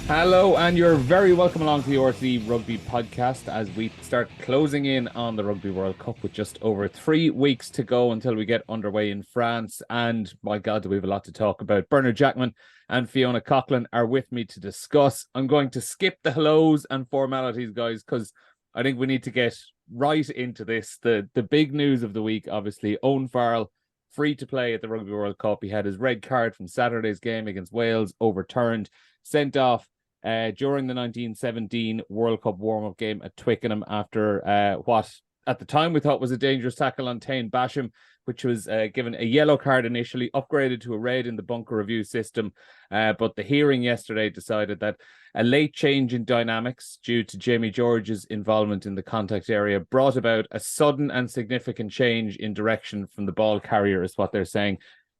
Hello, and you're very welcome along to the RTÉ Rugby podcast as we start closing in on the Rugby World Cup with just over 3 weeks to go until we get underway in France. And my God, do we have a lot to talk about. Bernard Jackman and Fiona Coghlan are with me to discuss. I'm going to skip the hellos and formalities, guys, because I think we need to get right into this. The big news of the week, obviously, Owen Farrell, free to play at the Rugby World Cup. He had his red card from Saturday's game against Wales overturned, sent off during the 1917 World Cup warm-up game at Twickenham after what at the time we thought was a dangerous tackle on Tane Basham, which was given a yellow card initially, upgraded to a red in the bunker review system. But the hearing yesterday decided that a late change in dynamics due to Jamie George's involvement in the contact area brought about a sudden and significant change in direction from the ball carrier, is what they're saying.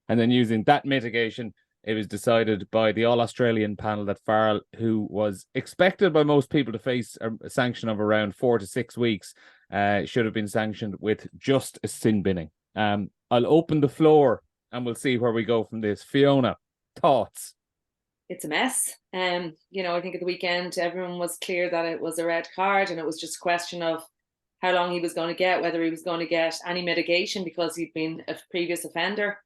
And then using that mitigation, it was decided by the All-Australian panel that Farrell, who was expected by most people to face a sanction of around 4 to 6 weeks, should have been sanctioned with just a sin binning. I'll open the floor and we'll see where we go from this. Fiona, thoughts? It's a mess. I think at the weekend, everyone was clear that it was a red card and it was just a question of how long he was going to get, whether he was going to get any mitigation because he'd been a previous offender.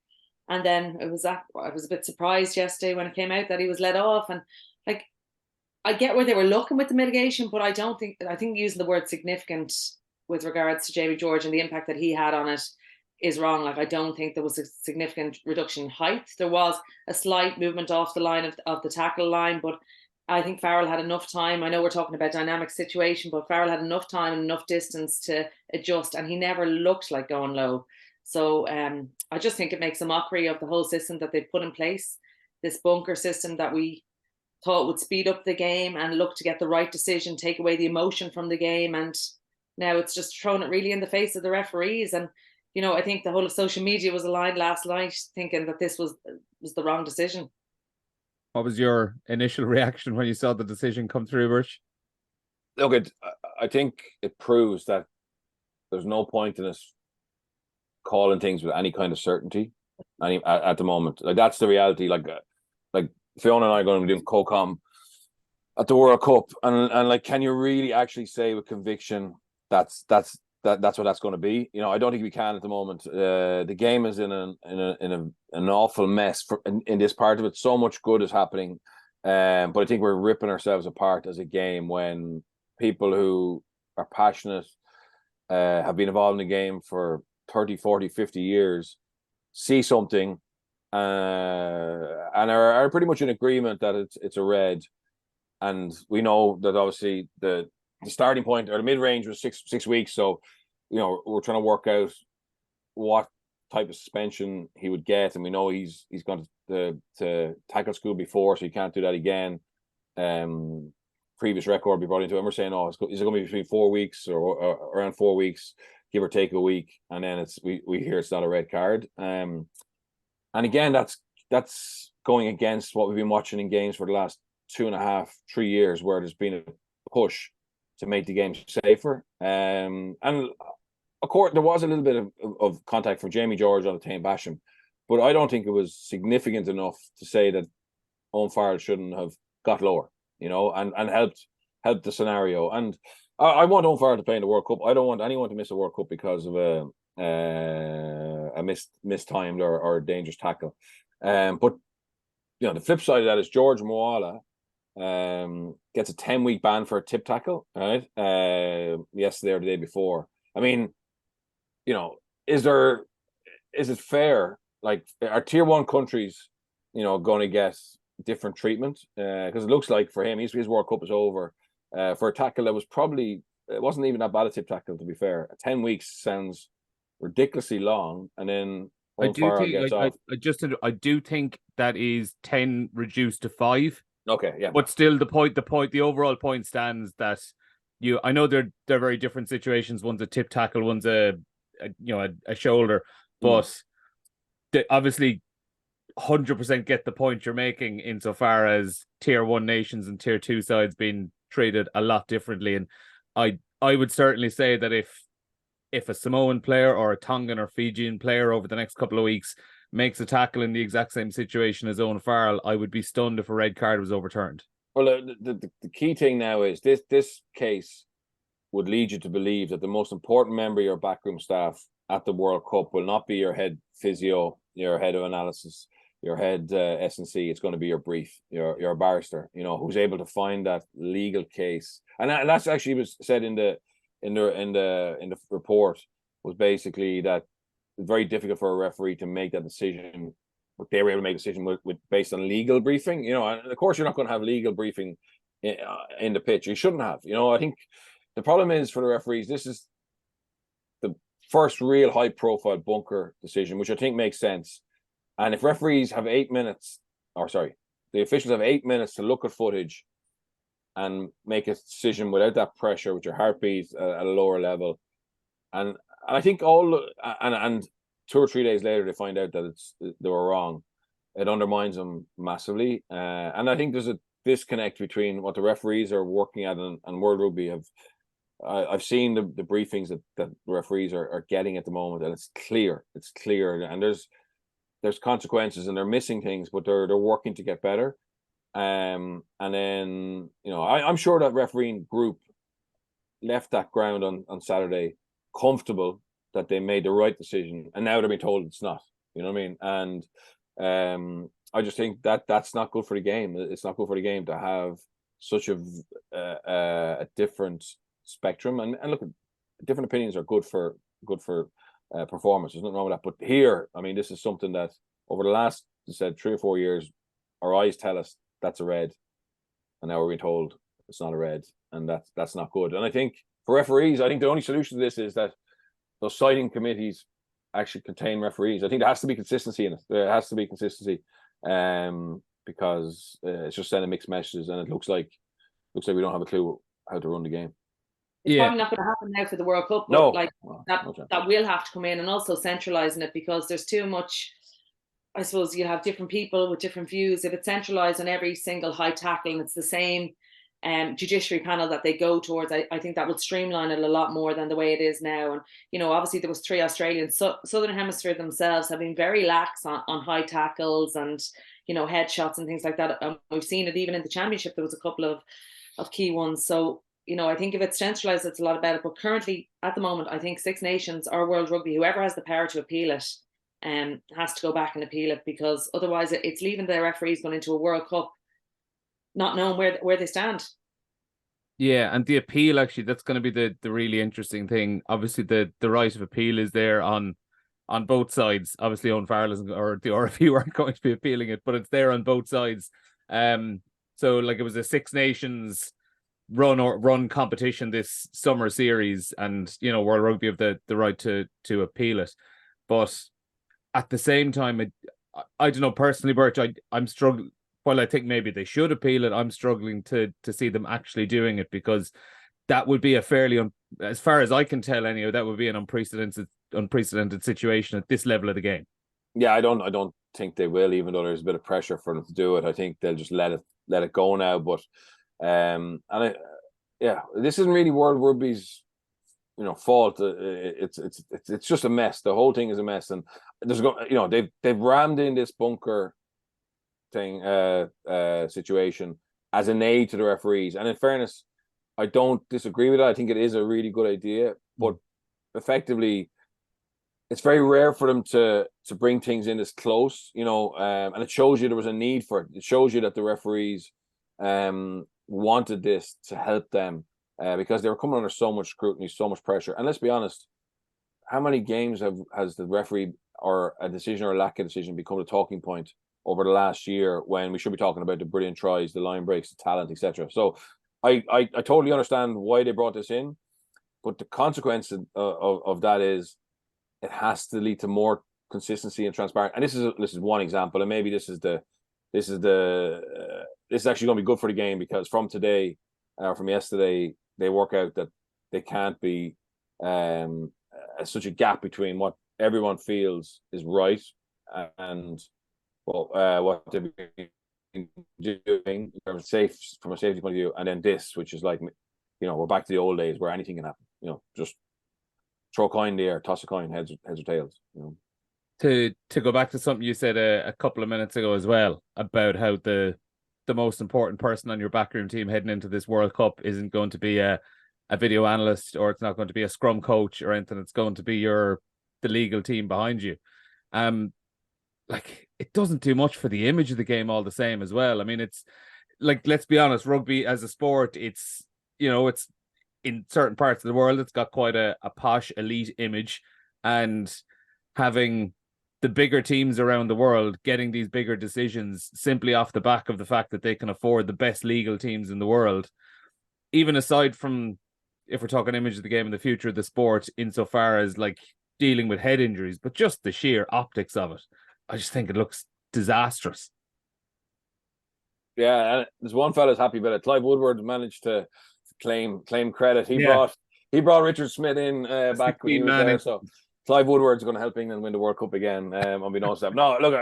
And then I was a bit surprised yesterday when it came out that he was let off. And I get where they were looking with the mitigation, but I think using the word significant with regards to Jamie George and the impact that he had on it is wrong. I don't think there was a significant reduction in height. There was a slight movement off the line of the tackle line, but I think Farrell had enough time. I know we're talking about dynamic situation, but Farrell had enough time and enough distance to adjust, and he never looked like going low. So I just think it makes a mockery of the whole system that they've put in place, this bunker system that we thought would speed up the game and look to get the right decision, take away the emotion from the game. And now it's just thrown it really in the face of the referees. And, I think the whole of social media was aligned last night thinking that this was the wrong decision. What was your initial reaction when you saw the decision come through, Birch? Look, I think it proves that there's no point in us calling things with any kind of certainty at the moment. That's the reality. Like Fiona and I are going to be doing co-com at the World Cup, and can you really actually say with conviction that's what that's going to be? I don't think we can at the moment. The game is in an awful mess in this part of it. So much good is happening, but I think we're ripping ourselves apart as a game when people who are passionate, have been involved in the game for 30, 40, 50 years, see something and are pretty much in agreement that it's a red. And we know that obviously the starting point or the mid-range was six weeks. So, we're trying to work out what type of suspension he would get. And we know he's gone to tackle school before, so he can't do that again. Previous record be brought into it. And we're saying, is it going to be between 4 weeks or around 4 weeks, give or take a week, and then we hear it's not a red card. And again, that's going against what we've been watching in games for the last 2.5, 3 years, where there's been a push to make the game safer. And of course, there was a little bit of contact from Jamie George on the Tane Basham, but I don't think it was significant enough to say that Owen Farrell shouldn't have got lower, and helped the scenario. And I want Owen Farrell to play in the World Cup. I don't want anyone to miss a World Cup because of a mistimed or dangerous tackle. But the flip side of that is George Moala gets a 10-week ban for a tip tackle, right? Yesterday or the day before. I mean, is it fair? Are tier 1 countries, going to get different treatment? Because it looks like for him, his World Cup is over. For a tackle that was it wasn't even that bad a tip tackle, to be fair. 10 weeks sounds ridiculously long, and then I do think that is 10 reduced to 5. Okay, yeah. But still, the overall point stands that I know they're very different situations. One's a tip tackle, one's a shoulder, but they obviously 100% get the point you're making insofar as tier 1 nations and tier 2 sides being treated a lot differently. And I would certainly say that if a Samoan player or a Tongan or Fijian player over the next couple of weeks makes a tackle in the exact same situation as Owen Farrell, I would be stunned if a red card was overturned. Well, the key thing now is this case would lead you to believe that the most important member of your backroom staff at the World Cup will not be your head physio, your head of analysis, your head S&C. It's going to be your brief, your barrister, who's able to find that legal case. And that's actually was said in the report, was basically that it's very difficult for a referee to make that decision. But they were able to make a decision with based on legal briefing, and of course you're not going to have legal briefing in the pitch. You shouldn't have. I think the problem is for the referees, this is the first real high profile bunker decision, which I think makes sense. And if referees have 8 minutes, the officials have 8 minutes to look at footage and make a decision without that pressure, with your heartbeat at a lower level. And I think and 2 or 3 days later, they find out that they were wrong. It undermines them massively. And I think there's a disconnect between what the referees are working at and World Rugby. I've seen the briefings that the referees are getting at the moment, and it's clear. And there's consequences, and they're missing things, but they're working to get better. And then, I'm sure that refereeing group left that ground on Saturday comfortable that they made the right decision, and now they're being told it's not. You know what I mean? And I just think that that's not good for the game. It's not good for the game to have such a different spectrum. And look, different opinions are good for performance. There's nothing wrong with that. But here, I mean, this is something that over the last, I said, 3 or 4 years, our eyes tell us that's a red, and now we're being told it's not a red, and that's not good. And I think for referees, I think the only solution to this is that those citing committees actually contain referees. I think there has to be consistency in it. There has to be consistency, because it's just sending mixed messages, and it looks like we don't have a clue how to run the game. It's probably not going to happen now for the World Cup, but that will have to come in, and also centralising it, because there's too much. I suppose you have different people with different views. If it's centralised on every single high tackle and it's the same judiciary panel that they go towards, I think that would streamline it a lot more than the way it is now. And obviously there was 3 Australians. Southern Hemisphere themselves have been very lax on high tackles and headshots and things like that. We've seen it even in the championship. There was a couple of key ones. So I think if it's centralised, it's a lot better. But currently, at the moment, I think Six Nations or World Rugby, whoever has the power to appeal it, has to go back and appeal it, because otherwise it's leaving the referees going into a World Cup not knowing where they stand. Yeah, and the appeal, actually, that's going to be the really interesting thing. Obviously, the right of appeal is there on both sides. Obviously, Owen Farrell or the RFU aren't going to be appealing it, but it's there on both sides. So like, it was a Six Nations run competition this summer series, and World Rugby have the right to appeal it. But at the same time, I don't know, personally, Birch, I'm struggling. While I think maybe they should appeal it, I'm struggling to see them actually doing it, because that would be a fairly, as far as I can tell anyhow, that would be an unprecedented situation at this level of the game. Yeah, I don't think they will, even though there's a bit of pressure for them to do it. I think they'll just let it go now. But this isn't really World Rugby's fault. It's just a mess. The whole thing is a mess, and they've rammed in this bunker thing situation as an aid to the referees. And in fairness, I don't disagree with that. I think it is a really good idea, but effectively, it's very rare for them to bring things in this close, and it shows you there was a need for it. It shows you that the referees wanted this to help them, because they were coming under so much scrutiny, so much pressure. And let's be honest, how many games has the referee or a decision or a lack of decision become a talking point over the last year, when we should be talking about the brilliant tries, the line breaks, the talent, etc. So I totally understand why they brought this in, but the consequence of that is it has to lead to more consistency and transparency. And this is one example, and maybe this is actually going to be good for the game, because from today or from yesterday, they work out that they can't be such a gap between what everyone feels is right and what they've been doing from a safety point of view, and then this, which is like, we're back to the old days where anything can happen. Just throw a coin in the air, toss a coin, heads or tails. To go back to something you said a couple of minutes ago as well, about how the the most important person on your backroom team heading into this World Cup isn't going to be a video analyst, or it's not going to be a scrum coach or anything. It's going to be the legal team behind you. Like, it doesn't do much for the image of the game all the same as well. I mean, it's like, let's be honest, rugby as a sport, it's in certain parts of the world, it's got quite a posh elite image, and having the bigger teams around the world getting these bigger decisions simply off the back of the fact that they can afford the best legal teams in the world, even aside from, if we're talking image of the game in the future of the sport, insofar as like dealing with head injuries, but just the sheer optics of it, I just think it looks disastrous. Yeah, and there's one fella's happy about it. Clive Woodward managed to claim credit. He brought Richard Smith in back when he was there. So Clive Woodward's going to help England win the World Cup again. Unbeknownst to them. No, look,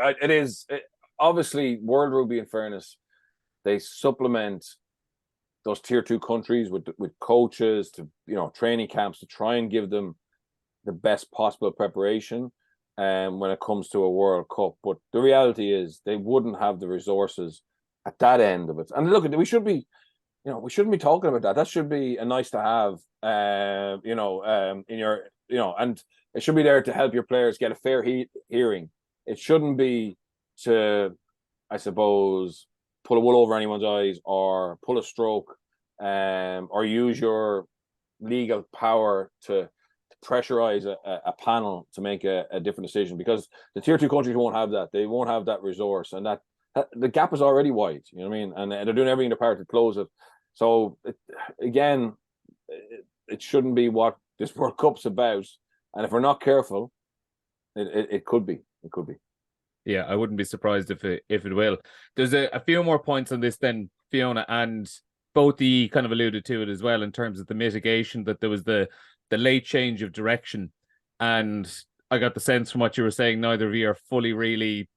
obviously World Rugby, in fairness, they supplement those tier 2 countries with coaches to, training camps to try and give them the best possible preparation when it comes to a World Cup. But the reality is they wouldn't have the resources at that end of it. And look, we shouldn't be talking about that. That should be a nice to have, in your, and it should be there to help your players get a fair hearing. It shouldn't be to, I suppose, pull a wool over anyone's eyes or pull a stroke, or use your legal power to pressurize a panel to make a different decision, because the tier 2 countries won't have that. They won't have that resource, and that the gap is already wide. You know what I mean? And they're doing everything in their power to close it. So it shouldn't be what this World Cup's about. And if we're not careful, it could be. It could be. Yeah, I wouldn't be surprised if it will. There's a few more points on this then, Fiona, and both you kind of alluded to it as well in terms of the mitigation, that there was the late change of direction. And I got the sense from what you were saying, neither of you are fully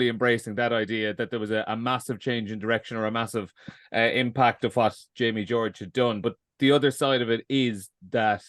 embracing that idea, that there was a massive change in direction or a massive impact of what Jamie George had done. But the other side of it is that,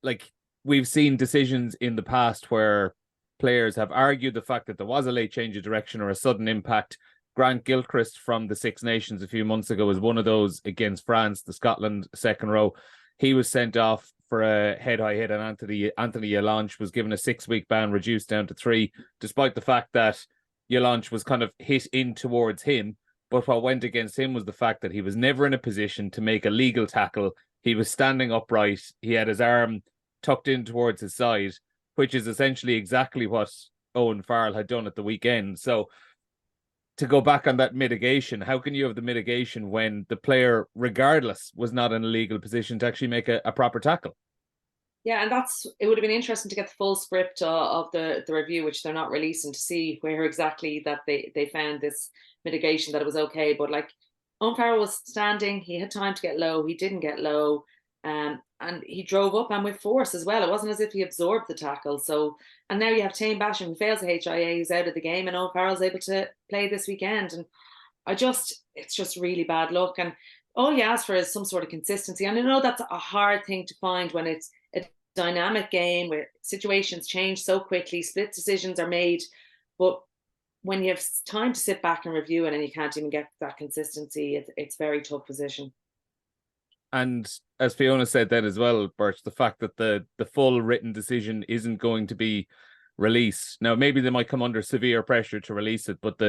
like, we've seen decisions in the past where players have argued the fact that there was a late change of direction or a sudden impact. Grant Gilchrist from the Six Nations a few months ago was one of those against France, the Scotland second row. He was sent off for a head-high hit, and Anthony Yellanche was given a 6-week ban, reduced down to 3, despite the fact that Yellanche was kind of hit in towards him. But what went against him was the fact that he was never in a position to make a legal tackle. He was standing upright. He had his arm tucked in towards his side, which is essentially exactly what Owen Farrell had done at the weekend. So to go back on that mitigation, how can you have the mitigation when the player, regardless, was not in a legal position to actually make a proper tackle? Yeah, and it would have been interesting to get the full script of the review, which they're not releasing, to see where exactly that they found this mitigation, that it was okay. But like, Owen Farrell was standing, he had time to get low, he didn't get low, and he drove up and with force as well. It wasn't as if he absorbed the tackle. So, and now you have Tane Basham, who fails the HIA, who's out of the game, and Owen Farrell's able to play this weekend. And it's just really bad luck. And all you ask for is some sort of consistency. And I know that's a hard thing to find when it's a dynamic game where situations change so quickly, split decisions are made. But when you have time to sit back and review it and you can't even get that consistency, it's a very tough position. And as Fiona said then as well, Bert, the fact that the full written decision isn't going to be released. Now, maybe they might come under severe pressure to release it, but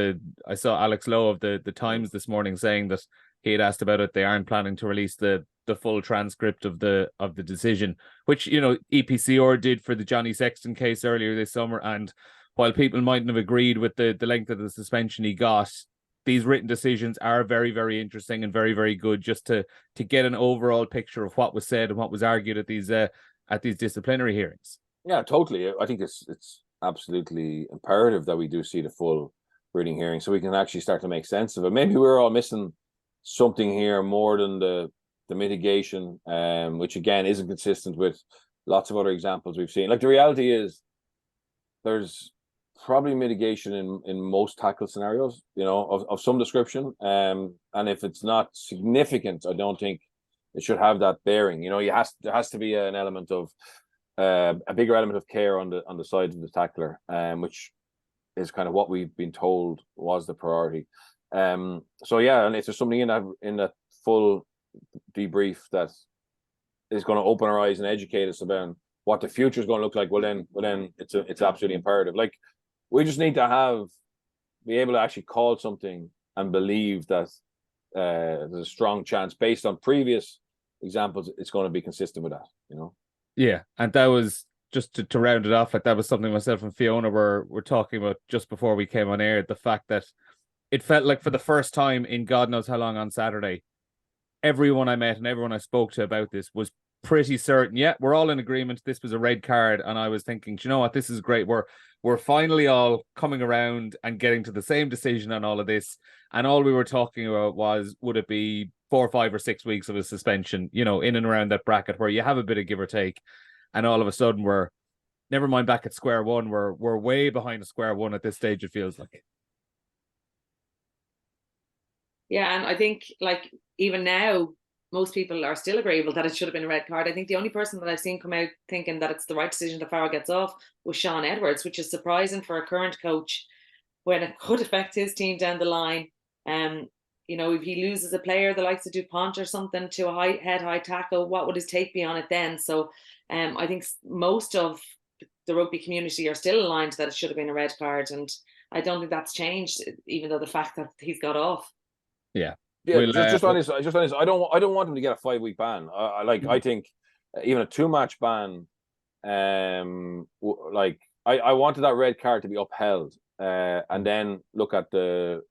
I saw Alex Lowe of the Times this morning saying that he had asked about it. They aren't planning to release the full transcript of the decision, which, EPCR did for the Johnny Sexton case earlier this summer. And while people mightn't have agreed with the length of the suspension he got, these written decisions are very, very interesting and very, very good, just to get an overall picture of what was said and what was argued at these disciplinary hearings. Yeah, totally. I think it's absolutely imperative that we do see the full reading hearing so we can actually start to make sense of it. Maybe we're all missing something here more than the mitigation, which again isn't consistent with lots of other examples we've seen. Like, the reality is there's probably mitigation in most tackle scenarios, of some description. And if it's not significant, I don't think it should have that bearing. There has to be an element of a bigger element of care on the side of the tackler, which is kind of what we've been told was the priority. So yeah, and if there's something in that full debrief that is going to open our eyes and educate us about what the future is going to look like, well then it's absolutely imperative. Like, we just need to be able to actually call something and believe that there's a strong chance based on previous examples it's going to be consistent with that, you know. Yeah, and that was just to round it off. Like, that was something myself and Fiona were talking about just before we came on air. The fact that it felt like for the first time in God knows how long on Saturday, everyone I met and everyone I spoke to about this was pretty certain. Yeah, we're all in agreement. This was a red card, and I was thinking, you know what, this is great. We're finally all coming around and getting to the same decision on all of this. And all we were talking about was, would it be 4 or 5 or 6 weeks of a suspension? You know, in and around that bracket where you have a bit of give or take, and all of a sudden we're never mind back at square one. We're way behind square one at this stage. It feels like. Yeah, and I think, like, even now, most people are still agreeable that it should have been a red card. I think the only person that I've seen come out thinking that it's the right decision that Farrell gets off was Sean Edwards, which is surprising for a current coach when it could affect his team down the line. You know, if he loses a player, the likes of DuPont or something, to a high tackle, what would his take be on it then? So I think most of the rugby community are still aligned that it should have been a red card. And I don't think that's changed, even though the fact that he's got off. Yeah. Yeah, just on this, I don't want him to get a 5-week ban. I think even a 2-match ban. Like, I wanted that red card to be upheld, and then look at the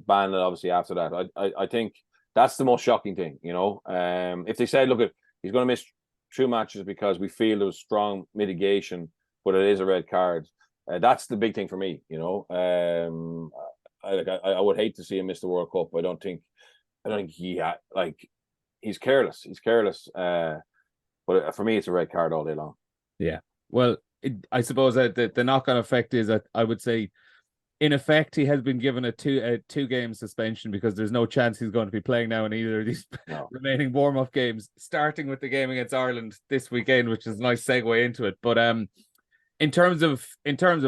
ban. Obviously, after that, I think that's the most shocking thing. You know, if they said, look, he's going to miss 2 matches because we feel there was strong mitigation, but it is a red card. That's the big thing for me. You know, I would hate to see him miss the World Cup. I don't think he's careless. He's careless. But for me, it's a red card all day long. Yeah. Well, I suppose that the knock-on effect is that I would say, in effect, he has been given a 2-game suspension because there's no chance he's going to be playing now in either of these remaining warm-up games, starting with the game against Ireland this weekend, which is a nice segue into it. But in terms of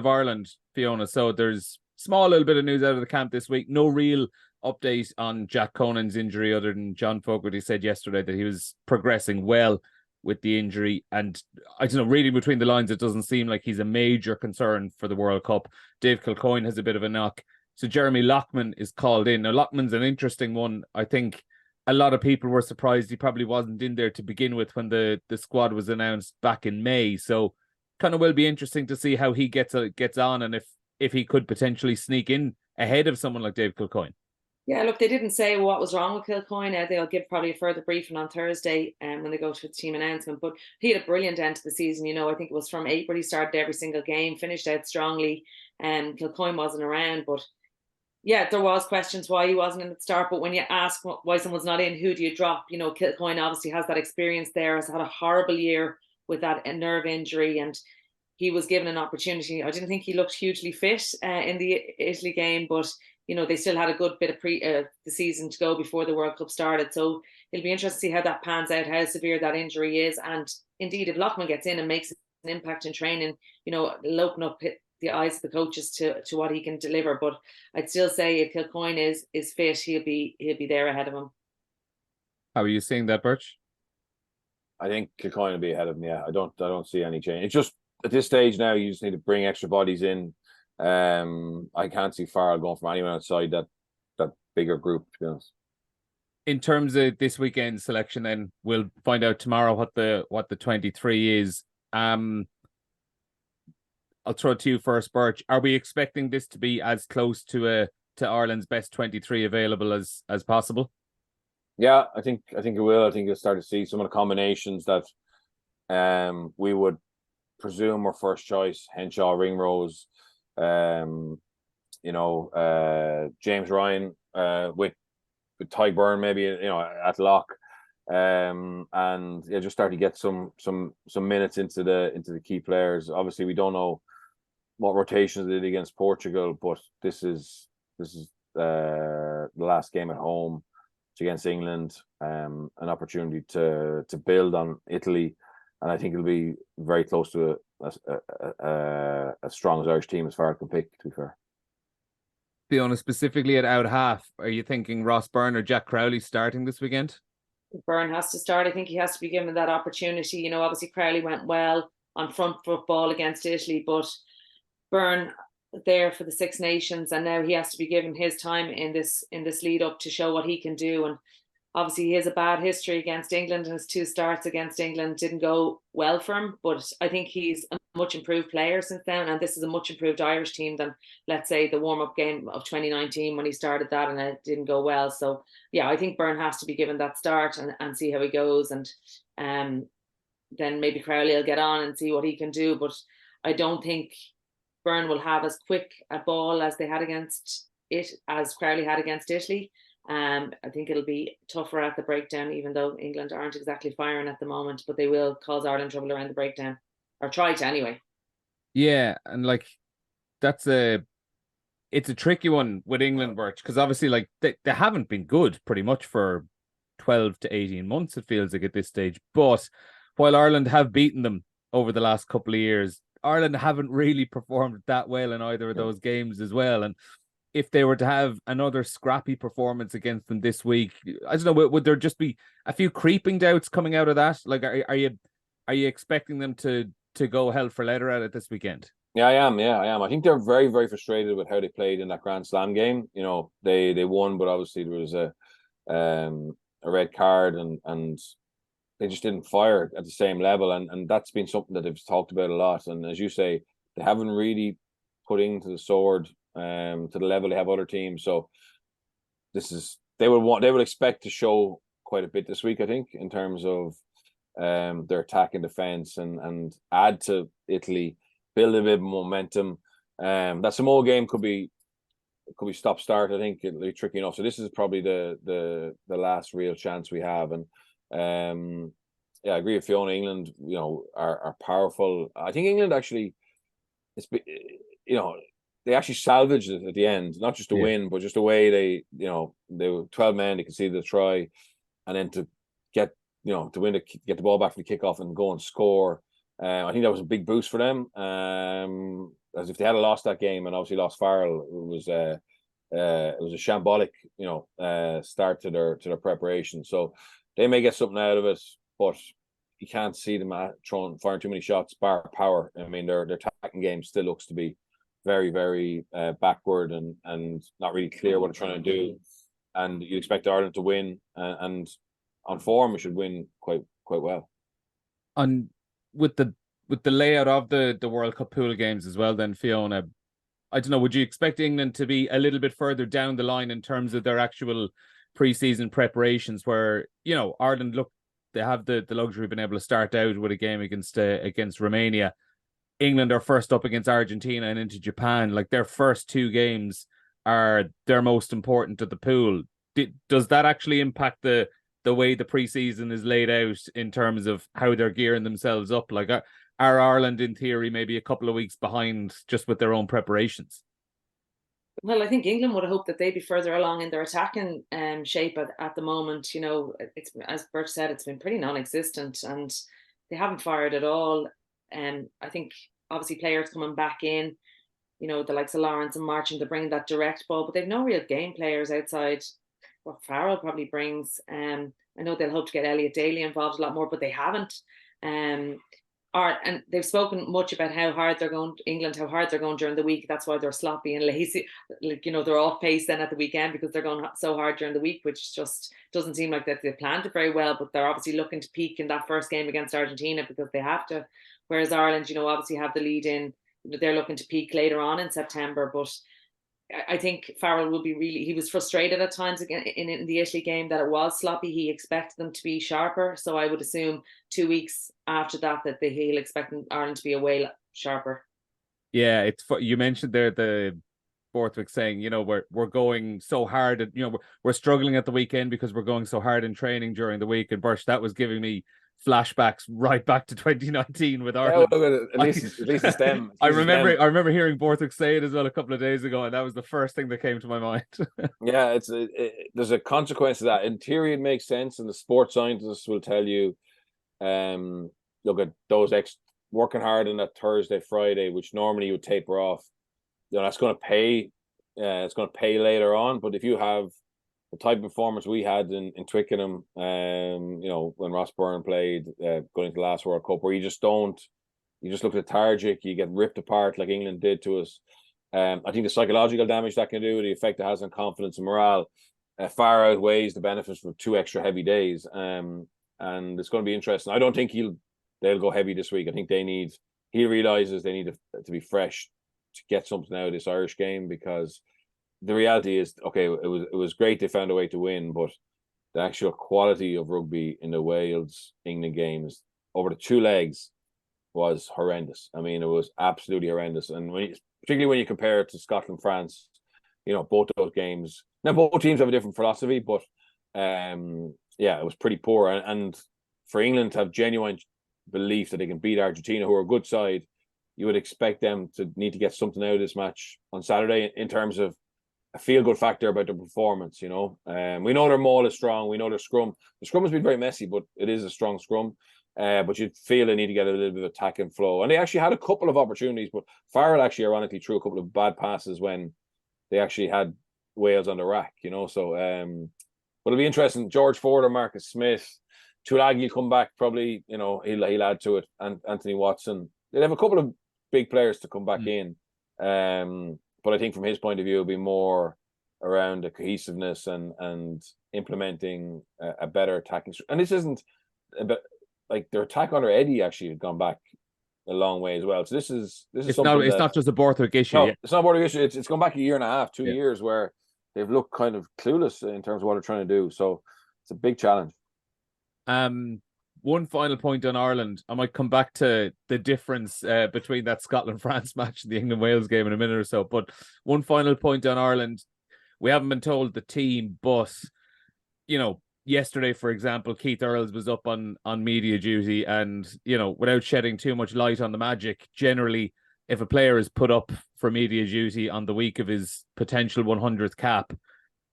Ireland, Fiona, so there's small little bit of news out of the camp this week. No real update on Jack Conan's injury, other than John Fogarty said yesterday that he was progressing well with the injury. And I don't know, reading between the lines, it doesn't seem like he's a major concern for the World Cup. Dave Kilcoyne has a bit of a knock. So Jeremy Loughman is called in. Now, Loughman's an interesting one. I think a lot of people were surprised he probably wasn't in there to begin with when the squad was announced back in May. So kind of will be interesting to see how he gets on, and if he could potentially sneak in ahead of someone like Dave Kilcoyne. Yeah, look, they didn't say what was wrong with Kilcoyne. They'll give probably a further briefing on Thursday when they go to the team announcement. But he had a brilliant end to the season. You know, I think it was from April he started every single game, finished out strongly. Kilcoyne wasn't around. But yeah, there was questions why he wasn't in at the start. But when you ask why someone's not in, who do you drop? You know, Kilcoyne obviously has that experience there, has had a horrible year with that nerve injury, and he was given an opportunity. I didn't think he looked hugely fit in the Italy game, but you know, they still had a good bit of the season to go before the World Cup started. So it'll be interesting to see how that pans out, how severe that injury is. And indeed, if Loughman gets in and makes an impact in training, you know, it'll open up the eyes of the coaches to what he can deliver. But I'd still say if Kilcoyne is fit, he'll be there ahead of him. How are you seeing that, Birch? I think Kilcoyne will be ahead of him. Yeah, I don't see any change. It's just at this stage now, you just need to bring extra bodies in. I can't see Farrell going from anyone outside that bigger group, to be honest. In terms of this weekend selection, then we'll find out tomorrow what the 23 is. I'll throw it to you first, Birch. Are we expecting this to be as close to Ireland's best 23 available as possible? Yeah, I think it will. I think you'll start to see some of the combinations that we would presume were first choice: Henshaw, Ringrose, James Ryan with Ty Byrne maybe, you know, at lock, and yeah, just start to get some minutes into the key players. Obviously, we don't know what rotations they did against Portugal, but this is the last game at home. It's against England, an opportunity to build on Italy, and I think it'll be very close to as strong as Irish team as far as I can pick, to be fair. Fiona, specifically at out half, are you thinking Ross Byrne or Jack Crowley starting this weekend? Byrne has to start. I think he has to be given that opportunity. You know, obviously Crowley went well on front football against Italy, but Byrne there for the Six Nations, and now he has to be given his time in this lead up to show what he can do. And obviously he has a bad history against England, and his 2 starts against England didn't go well for him, but I think he's a much improved player since then, and this is a much improved Irish team than, let's say, the warm-up game of 2019 when he started that and it didn't go well. So yeah, I think Byrne has to be given that start and see how he goes, and then maybe Crowley will get on and see what he can do. But I don't think Byrne will have as quick a ball as Crowley had against Italy. I think it'll be tougher at the breakdown, even though England aren't exactly firing at the moment, but they will cause Ireland trouble around the breakdown, or try to anyway. Yeah, and like it's a tricky one with England, Birch, because obviously like they haven't been good pretty much for 12 to 18 months, it feels like at this stage. But while Ireland have beaten them over the last couple of years, Ireland haven't really performed that well in either of those games as well. And if they were to have another scrappy performance against them this week, I don't know, would there just be a few creeping doubts coming out of that? Like, are you expecting them to go hell for leather at it this weekend? Yeah, I am. Yeah, I am. I think they're very, very frustrated with how they played in that Grand Slam game. You know, they won, but obviously there was a red card, and they just didn't fire at the same level, and that's been something that they've talked about a lot. And as you say, they haven't really put into the sword to the level they have other teams. So they would expect to show quite a bit this week, I think, in terms of their attack and defense, and add to Italy, build a bit of momentum. That Samoa game could be stop start. I think it'll be tricky enough. So this is probably the last real chance we have. And yeah, I agree with Fiona. England, you know, are powerful. I think England actually, they actually salvaged it at the end, not just a win, but just the way they were 12 men, they conceded a try, and then to get get the ball back from the kickoff and go and score. I think that was a big boost for them. As if they had lost that game and obviously lost Farrell, it was a shambolic, start to their preparation. So they may get something out of it, but you can't see them firing too many shots, bar power. I mean, their attacking game still looks to be very, very backward and not really clear what they're trying to do. And you expect Ireland to win, and on form, we should win quite well. And with the layout of the World Cup pool games as well, then Fiona, I don't know, would you expect England to be a little bit further down the line in terms of their actual pre-season preparations, where Ireland they have the luxury of being able to start out with a game against Romania. England are first up against Argentina and into Japan. Like, their first 2 games are their most important of the pool. Does that actually impact the way the preseason is laid out in terms of how they're gearing themselves up? Like, are Ireland in theory maybe a couple of weeks behind just with their own preparations? Well, I think England would have hoped that they'd be further along in their attacking shape at the moment. It's, as Bert said, it's been pretty non-existent, and they haven't fired at all. I think obviously players coming back in, the likes of Lawrence and Marchand, they're bringing that direct ball, but they've no real game players outside what Farrell probably brings. I know they'll hope to get Elliot Daly involved a lot more, but they haven't. And they've spoken much about how hard they're going during the week. That's why they're sloppy and lazy. They're off pace then at the weekend because they're going so hard during the week, which just doesn't seem like that they've planned it very well. But they're obviously looking to peak in that first game against Argentina because they have to. Whereas Ireland, obviously have the lead in. They're looking to peak later on in September. But I think Farrell will be he was frustrated at times again in the Italy game that it was sloppy. He expected them to be sharper. So I would assume 2 weeks after that he'll expect Ireland to be away sharper. Yeah, you mentioned there the Borthwick saying, we're going so hard, we're struggling at the weekend because we're going so hard in training during the week. And Birch, that was giving me flashbacks right back to 2019 with Ireland. At least it's them. I remember hearing Borthwick say it as well a couple of days ago, and that was the first thing that came to my mind. Yeah, there's a consequence to that. In theory, it makes sense, and the sports scientists will tell you, look at those working hard on that Thursday, Friday, which normally you would taper off. That's going to pay it's going to pay later on. But if you have the type of performance we had in Twickenham, when Ross Byrne played going into the last World Cup, where you just look lethargic, you get ripped apart like England did to us. I think the psychological damage that can do, the effect it has on confidence and morale, far outweighs the benefits for 2 extra heavy days. And it's going to be interesting. I don't think they'll go heavy this week. I think he realizes they need to be fresh to get something out of this Irish game, because the reality is, okay, it was great they found a way to win, but the actual quality of rugby in the Wales-England games over the 2 legs was horrendous. I mean, it was absolutely horrendous. And particularly when you compare it to Scotland-France, both those games. Now, both teams have a different philosophy, but it was pretty poor. And for England to have genuine belief that they can beat Argentina, who are a good side, you would expect them to need to get something out of this match on Saturday in terms of a feel-good factor about their performance. We know their maul is strong. We know their scrum. The scrum has been very messy, but it is a strong scrum. But you'd feel they need to get a little bit of attack and flow. And they actually had a couple of opportunities, but Farrell actually ironically threw a couple of bad passes when they actually had Wales on the rack, So, but it'll be interesting. George Ford or Marcus Smith, Tulagi will come back probably. He'll add to it. And Anthony Watson. They'll have a couple of big players to come back in. But I think from his point of view, it'll be more around the cohesiveness and implementing a better attacking. And this isn't about, like, their attack under Eddie actually had gone back a long way as well. So this is something. It's not just a Borthwick issue. No, it's not a Borthwick issue. It's gone back a year and a half, 2 years, where they've looked kind of clueless in terms of what they're trying to do. So it's a big challenge. One final point on Ireland. I might come back to the difference between that Scotland-France match and the England-Wales game in a minute or so. But one final point on Ireland. We haven't been told the team, but, yesterday, for example, Keith Earls was up on media duty, and, without shedding too much light on the magic, generally, if a player is put up for media duty on the week of his potential 100th cap,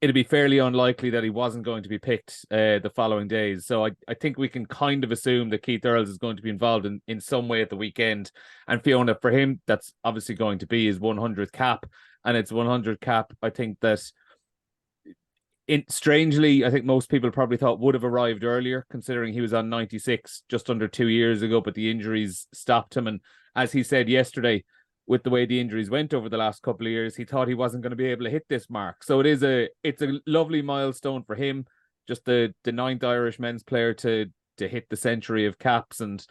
it'd be fairly unlikely that he wasn't going to be picked the following days. So I think we can kind of assume that Keith Earls is going to be involved in some way at the weekend. And Fiona, for him, that's obviously going to be his 100th cap. And it's 100 cap, I think that strangely, I think most people probably thought would have arrived earlier, considering he was on 96 just under 2 years ago, but the injuries stopped him. And as he said yesterday, with the way the injuries went over the last couple of years, he thought he wasn't going to be able to hit this mark. So it's a lovely milestone for him, just the 9th Irish men's player to hit the century of caps, and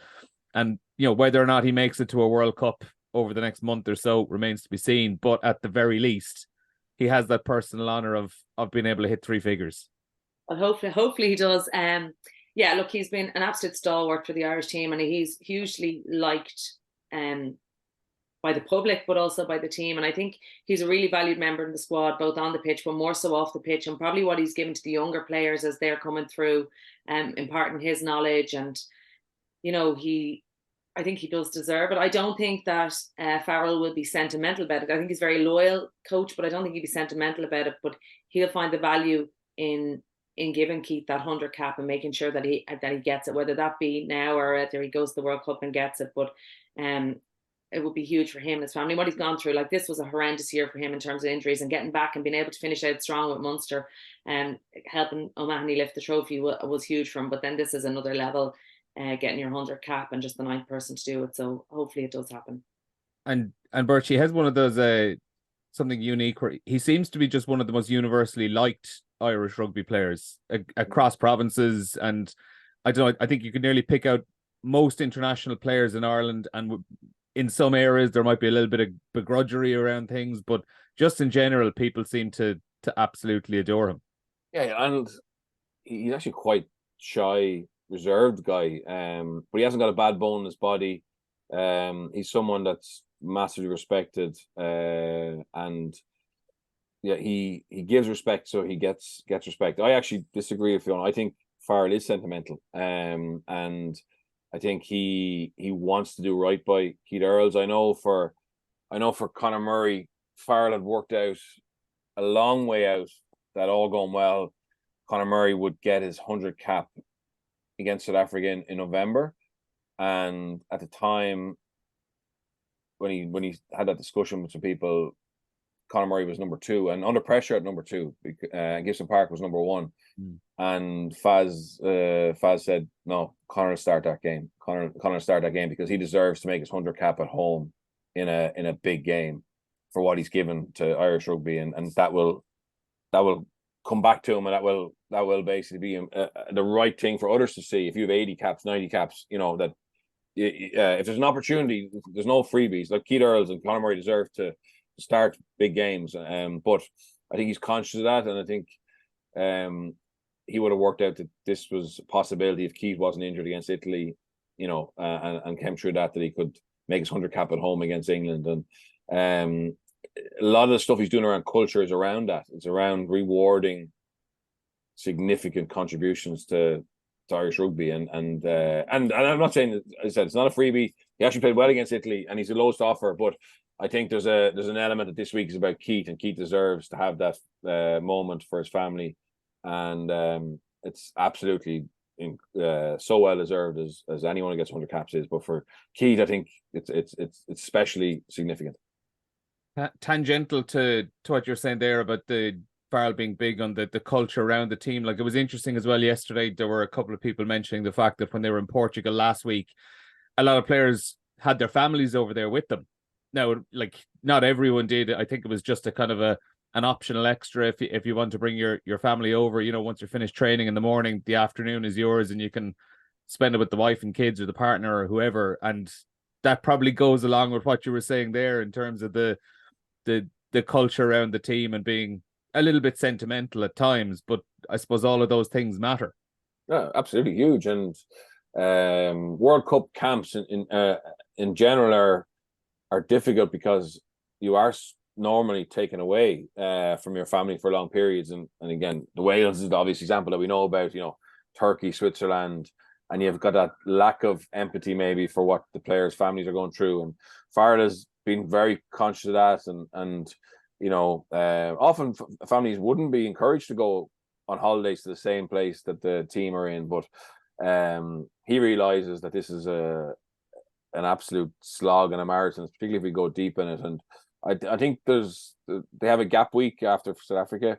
whether or not he makes it to a World Cup over the next month or so remains to be seen. But at the very least, he has that personal honor of being able to hit 3 figures. Well, hopefully he does. Look, he's been an absolute stalwart for the Irish team, and he's hugely liked by the public, but also by the team. And I think he's a really valued member in the squad, both on the pitch, but more so off the pitch, and probably what he's given to the younger players as they're coming through, imparting his knowledge. And, I think he does deserve it. I don't think that Farrell will be sentimental about it. I think he's a very loyal coach, but I don't think he'll be sentimental about it. But he'll find the value in giving Keith that 100 cap and making sure that he gets it, whether that be now or after he goes to the World Cup and gets it. But it would be huge for him and his family. What he's gone through, like, this was a horrendous year for him in terms of injuries, and getting back and being able to finish out strong with Munster and helping O'Mahony lift the trophy was huge for him. But then this is another level, getting your 100 cap and just the 9th person to do it. So hopefully it does happen. And Bertie has one of those something unique where he seems to be just one of the most universally liked Irish rugby players across provinces. And I don't know, I think you could nearly pick out most international players in Ireland, and in some areas there might be a little bit of begrudgery around things, but just in general, people seem to absolutely adore him. Yeah, and he's actually quite shy, reserved guy, but he hasn't got a bad bone in his body. He's someone that's massively respected, and he gives respect, so he gets respect. I actually disagree with Fiona. I think Farrell is sentimental, and I think he wants to do right by Keith Earls. I know for Conor Murray, Farrell had worked out a long way out that, all going well, Conor Murray would get his 100 cap against South Africa in November. And at the time when he had that discussion with some people, Conor Murray was number 2, and under pressure at number 2. Gibson Park was number 1. And Faz said, no, Conor will start that game. Conor will start that game because he deserves to make his 100 cap at home in a big game for what he's given to Irish rugby, and that will come back to him, and that will basically be the right thing for others to see. If you have 80 caps, 90 caps, that if there's an opportunity, there's no freebies. Like Keith Earls and Conor Murray deserve to start big games, but I think he's conscious of that, and I think he would have worked out that this was a possibility if Keith wasn't injured against Italy, and came through that he could make his 100 cap at home against England. And a lot of the stuff he's doing around culture is around that. It's around rewarding significant contributions to Irish rugby, and I'm not saying, as I said, it's not a freebie. He actually played well against Italy, and he's the lowest offer. But I think there's an element that this week is about Keith, and Keith deserves to have that moment for his family, and it's absolutely so well deserved as anyone who gets 100 caps is. But for Keith, I think it's especially significant. Tangential to what you're saying there about the Farrell being big on the culture around the team. Like, it was interesting as well yesterday, there were a couple of people mentioning the fact that when they were in Portugal last week, a lot of players had their families over there with them. Now, like, not everyone did. I think it was just a kind of an optional extra if you want to bring your family over. Once you're finished training in the morning, the afternoon is yours, and you can spend it with the wife and kids or the partner or whoever. And that probably goes along with what you were saying there in terms of the culture around the team and being a little bit sentimental at times, but I suppose all of those things matter. Yeah, absolutely huge. And World Cup camps in general are difficult because you are normally taken away from your family for long periods. And again, the Wales is the obvious example that we know about, Turkey, Switzerland, and you've got that lack of empathy maybe for what the players' families are going through. And Farrell has been very conscious of that, and often families wouldn't be encouraged to go on holidays to the same place that the team are in, but he realizes that this is an absolute slog and a marathon, particularly if we go deep in it. And I think they have a gap week after South Africa,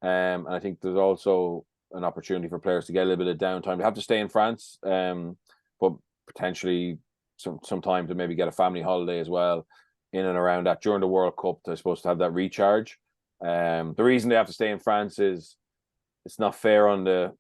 and I think there's also an opportunity for players to get a little bit of downtime. They have to stay in France, but potentially some time to maybe get a family holiday as well in and around that during the World Cup. They're supposed to have that recharge. The reason they have to stay in France is it's not fair on the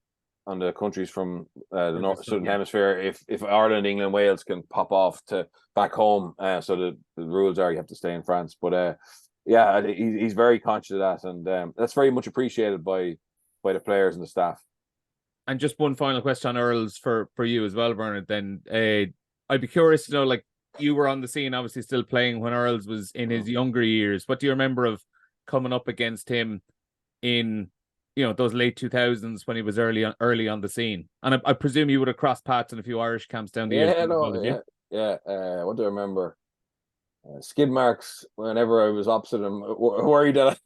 countries from the southern hemisphere. If Ireland, England, Wales can pop off to back home, so the rules are you have to stay in France. But he's very conscious of that, and that's very much appreciated by the players and the staff. And just one final question on Earls for you as well, Bernard. Then I'd be curious to know, like, you were on the scene, obviously still playing when Earls was in his younger years. What do you remember of coming up against him in those late 2000s when he was early on the scene? And I presume you would have crossed paths in a few Irish camps down the years. What do I remember? Skid marks whenever I was opposite him, worried that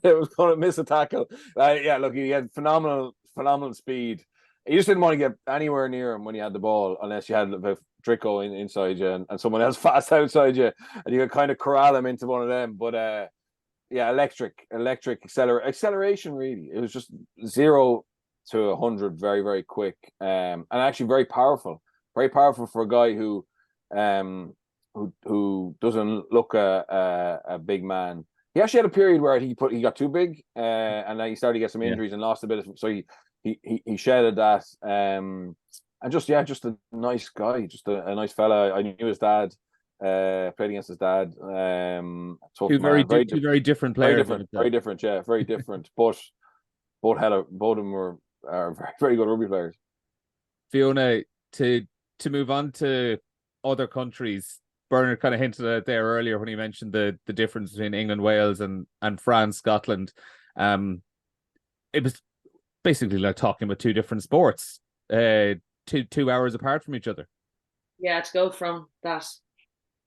it was going to miss a tackle. Look, he had phenomenal speed. You just didn't want to get anywhere near him when you had the ball unless you had a Trico inside you and someone else fast outside you, and you could kind of corral him into one of them. But electric acceleration. Really, it was just 0 to 100 very, very quick, and actually very powerful for a guy who doesn't look a big man. He actually had a period where he got too big, and then he started to get some injuries and lost a bit of. So he shedded that, and just a nice guy, just a nice fella. I knew his dad. Played against his dad. Two very different players. Very different. But both of them are very, very good rugby players. Fiona, to move on to other countries, Bernard kind of hinted at it there earlier when he mentioned the difference between England, Wales, and France, Scotland. It was basically like talking about two different sports, 2 hours apart from each other. Yeah, to go from that,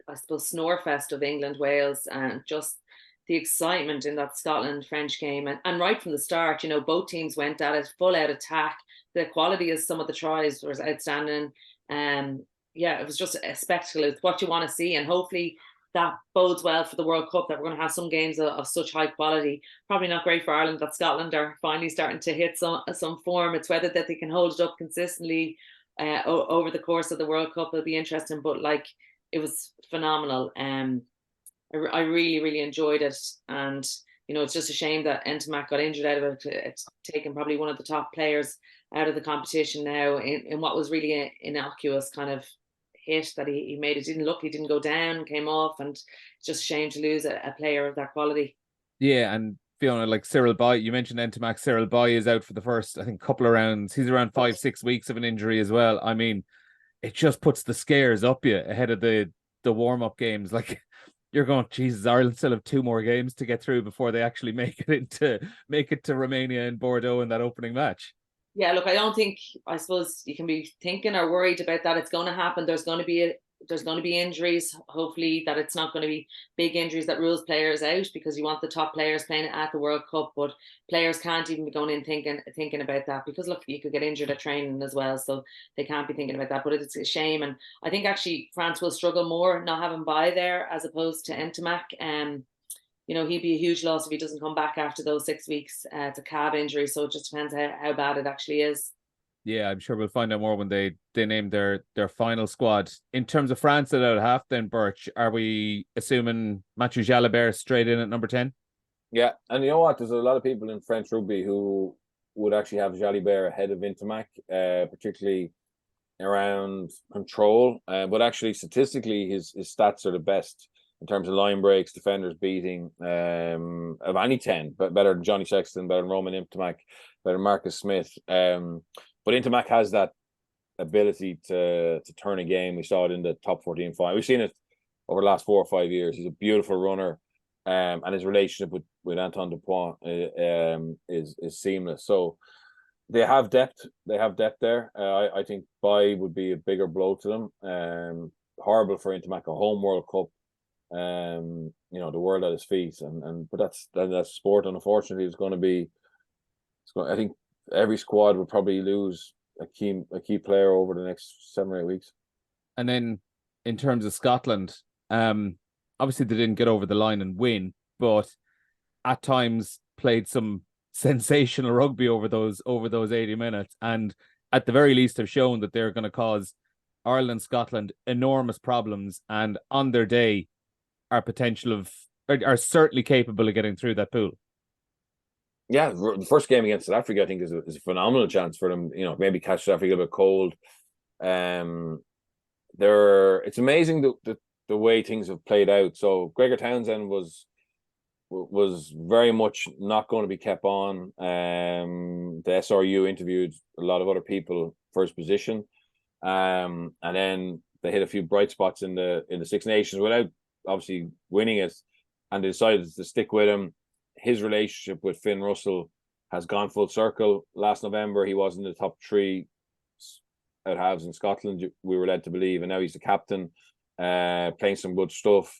I suppose, snorefest of England, Wales, and just the excitement in that Scotland-French game. And right from the start, both teams went at it, full out attack. The quality of some of the tries was outstanding. It was just a spectacle. It's what you want to see. And hopefully that bodes well for the World Cup, that we're going to have some games of such high quality. Probably not great for Ireland that Scotland are finally starting to hit some form. It's whether that they can hold it up consistently over the course of the World Cup will be interesting. But like, it was phenomenal. I really, really enjoyed it. And, you know, it's just a shame that Ntamack got injured out of it. It's taken probably one of the top players out of the competition now in what was really an innocuous kind of hit that he made. It didn't look, he didn't go down, came off, and it's just a shame to lose a player of that quality. Yeah, and Fiona, like Cyril Boy, you mentioned Ntamack. Cyril Boy is out for the first, I think, couple of rounds. He's around 5-6 weeks of an injury as well. I mean, it just puts the scares up you ahead of the warm-up games. Like, you're going, Jesus, Ireland still have 2 more games to get through before they actually make it to Romania and Bordeaux in that opening match. Yeah, look, I suppose you can be thinking or worried about that. It's going to happen. There's going to be injuries. Hopefully that it's not going to be big injuries that rules players out, because you want the top players playing at the World Cup. But players can't even be going in thinking about that, because look, you could get injured at training as well, so they can't be thinking about that. But it's a shame, and I think actually France will struggle more not having Bai there as opposed to Ntamack. You know, he'd be a huge loss if he doesn't come back after those 6 weeks. It's a calf injury, so it just depends how bad it actually is. Yeah, I'm sure we'll find out more when they name their final squad. In terms of France at out half, then, Birch, are we assuming Mathieu Jalibert straight in at number 10? Yeah, and you know what? There's a lot of people in French rugby who would actually have Jalibert ahead of Ntamack, particularly around control. But actually, statistically, his stats are the best in terms of line breaks, defenders beating, of any 10, but better than Johnny Sexton, better than Roman Ntamack, better than Marcus Smith. But Ntamack has that ability to turn a game. We saw it in the top 14 final. We've seen it over the last 4 or 5 years. He's a beautiful runner, and his relationship with Antoine Dupont is seamless. So they have depth. They have depth there. I think Bai would be a bigger blow to them. Horrible for Ntamack, a home World Cup. You know, the world at his feet, but that's sport, and unfortunately it's going to be. I think every squad will probably lose a key player over the next 7 or 8 weeks. And then in terms of Scotland, obviously they didn't get over the line and win, but at times played some sensational rugby over those 80 minutes, and at the very least have shown that they're going to cause Ireland, Scotland enormous problems, and on their day are certainly capable of getting through that pool. Yeah, the first game against South Africa, I think, is a phenomenal chance for them. You know, maybe catch South Africa a bit cold. It's amazing the way things have played out. So Gregor Townsend was very much not going to be kept on. The SRU interviewed a lot of other people for his position, and then they hit a few bright spots in the Six Nations without obviously winning it, and they decided to stick with him. His relationship with Finn Russell has gone full circle. Last November, he was in the top 3 out halves in Scotland, we were led to believe, and now he's the captain, playing some good stuff.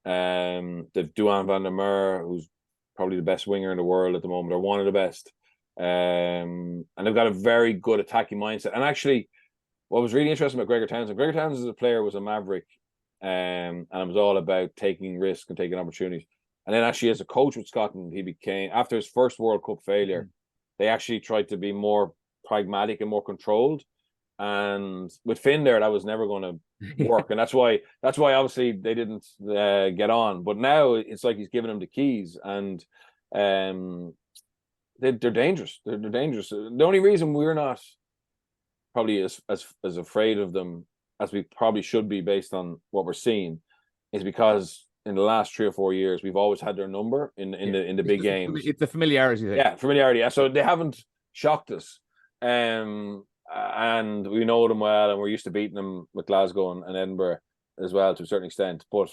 They've Duan van der Merwe, who's probably the best winger in the world at the moment, or one of the best. And they've got a very good attacking mindset. And actually, what was really interesting about Gregor Townsend as a player was a maverick, and it was all about taking risks and taking opportunities. And then actually as a coach with Scotland, he became, after his first World Cup failure, they actually tried to be more pragmatic and more controlled. And with Finn there, that was never going to work. And that's why obviously they didn't get on. But now it's like he's giving them the keys, and they're dangerous. They're dangerous. The only reason we're not probably as afraid of them as we probably should be based on what we're seeing is because in the last 3 or 4 years we've always had their number in the big games. It's the familiarity thing. Yeah, familiarity. So they haven't shocked us, and we know them well, and we're used to beating them with Glasgow and Edinburgh as well to a certain extent. But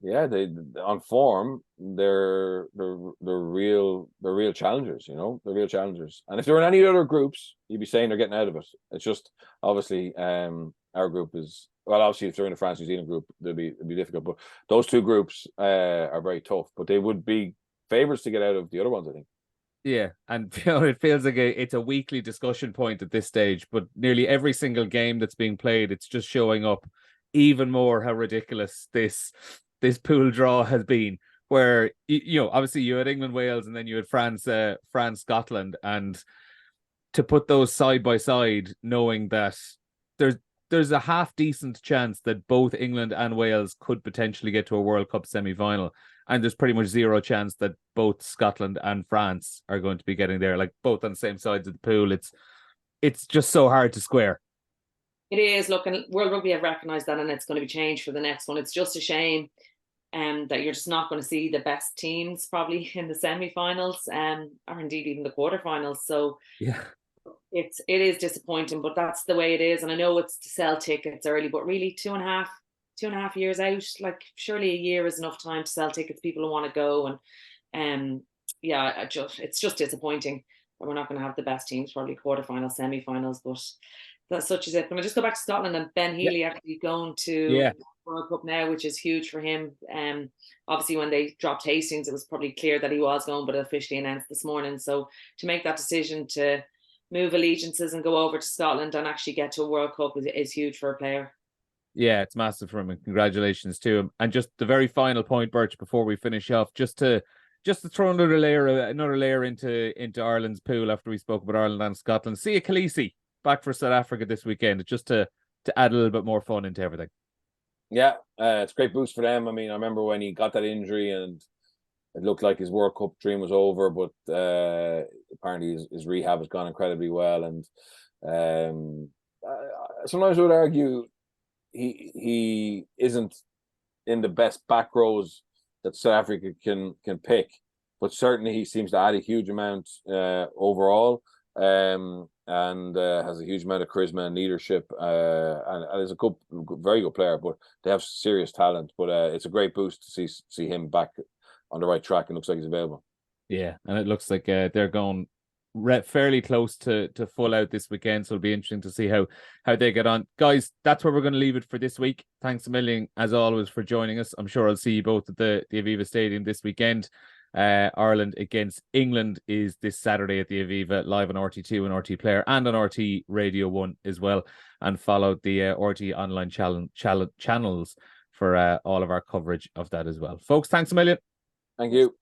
yeah, they on form they're real challengers. You know, they're real challengers. And if there were any other groups, you'd be saying they're getting out of it. It's just obviously our group is, well, obviously if they're in the France New Zealand group, it'd be difficult. But those 2 groups are very tough. But they would be favourites to get out of the other ones, I think. Yeah, and you know, it feels like it's a weekly discussion point at this stage, but nearly every single game that's being played, it's just showing up even more how ridiculous this this pool draw has been, where obviously you had England, Wales, and then you had France, Scotland, and to put those side by side, knowing that there's a half decent chance that both England and Wales could potentially get to a World Cup semi-final, and there's pretty much zero chance that both Scotland and France are going to be getting there, like both on the same sides of the pool. It's just so hard to square. It is. Look, and World Rugby have recognised that, and it's going to be changed for the next one. It's just a shame that you're just not going to see the best teams probably in the semi-finals, or indeed even the quarterfinals. So yeah, it is disappointing, but that's the way it is. And I know it's to sell tickets early, but really 2.5 years out, like surely a year is enough time to sell tickets. People will want to go, and it's just disappointing that we're not going to have the best teams, probably quarterfinals, semi-finals, but that's such as it. Can I just go back to Scotland and Ben Healy actually going to World Cup now, which is huge for him. Obviously when they dropped Hastings, it was probably clear that he was going, but officially announced this morning. So to make that decision to move allegiances and go over to Scotland and actually get to a World Cup is huge for a player. Yeah, it's massive for him, and congratulations to him. And just the very final point, Birch, before we finish off, just to throw another layer into Ireland's pool after we spoke about Ireland and Scotland. See Khaleesi back for South Africa this weekend, just to add a little bit more fun into everything. Yeah, it's a great boost for them. I mean, I remember when he got that injury and it looked like his World Cup dream was over, but apparently his rehab has gone incredibly well. And sometimes I would argue he isn't in the best back rows that South Africa can pick, but certainly he seems to add a huge amount overall. And has a huge amount of charisma and leadership, and is a very good player. But they have serious talent. But it's a great boost to see him back on the right track, and looks like he's available. Yeah, and it looks like they're going fairly close to full out this weekend, so it'll be interesting to see how they get on. Guys, that's where we're going to leave it for this week. Thanks a million, as always, for joining us. I'm sure I'll see you both at the Aviva Stadium this weekend. Ireland against England is this Saturday at the Aviva, live on RT2 and RT Player and on RT Radio 1 as well. And follow the RT online channels for all of our coverage of that as well. Folks, thanks a million. Thank you.